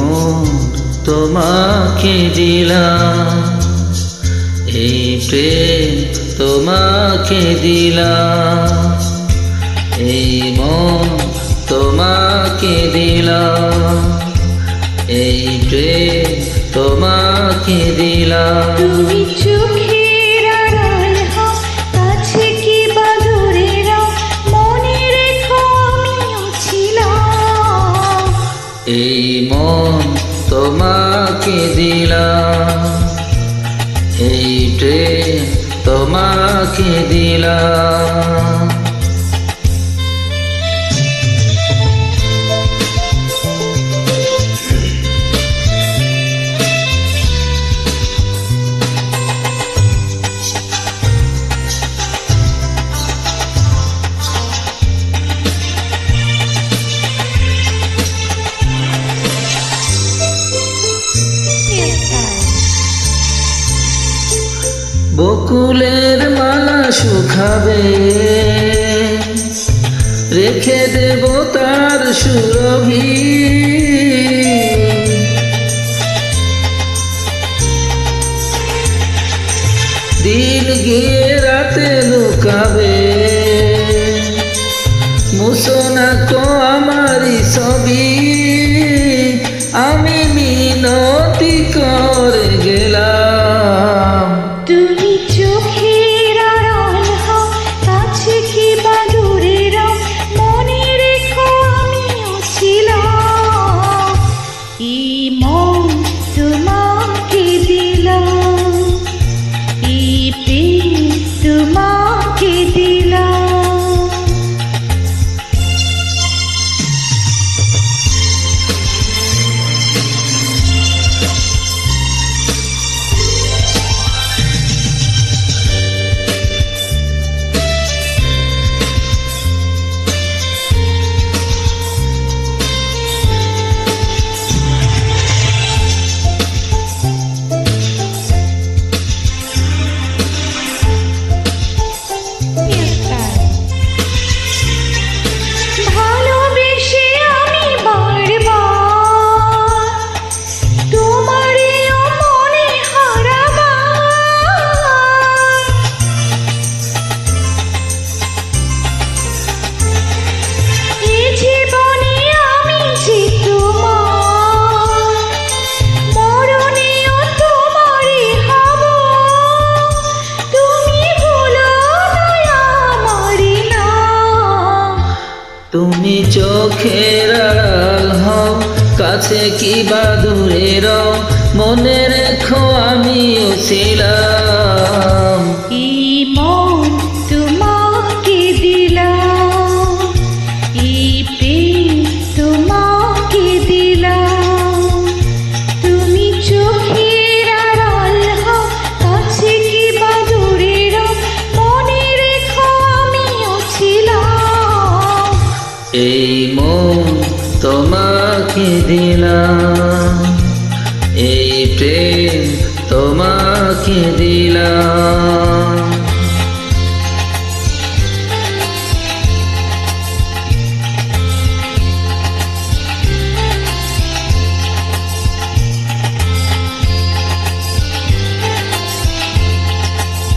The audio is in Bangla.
মন তোমাকে দিলাম, এই প্রেম তোমাকে দিলাম, এই মন তোমাকে দিলাম, এই প্রেম তোমাকে দিলাম। তুমি চোখের আড়াল হও, কাছে কি বা দূরে রও, মনে রেখো আমিও ছিলাম। এই মন তোমাকে দিলাম, এই প্রেম তোমাকে দিলাম। বকুলের মালা শুকাবে, রেখে দেব তার সুরভি, দিন গিয়ে রাতে লুকাবে, মুছো না কো আমারই ছবি, আমি মিনতি করে গেলাম। তুমি চোখের আড়াল হও, কাছে কি বা দূরে রও, মনে রেখো আমিও ছিলাম। এই মন তোমাকে দিলাম, এই প্রেম তোমাকে দিলাম। ভালোবেসে আমি বারবার তোমারও মনে হারাবার, এ জীবনে আমি যে তোমার, মরণেও তোমারই হব, তুমি ভুলো না আমারই নাম। তুমি চোখের আড়াল হও, কাছে কি বা দূরে রও, মনে রেখো আমিও ছিলাম। এই মন তোমাকে দিলাম, এই প্রেম তোমাকে দিলাম। তুমি চোখের আড়াল হও, কাছে কি বা দূরে রও, মনে রেখো আমিও ছিলাম। এই মন তোমাকে দিলাম, এই প্রেম তোমাকে দিলাম।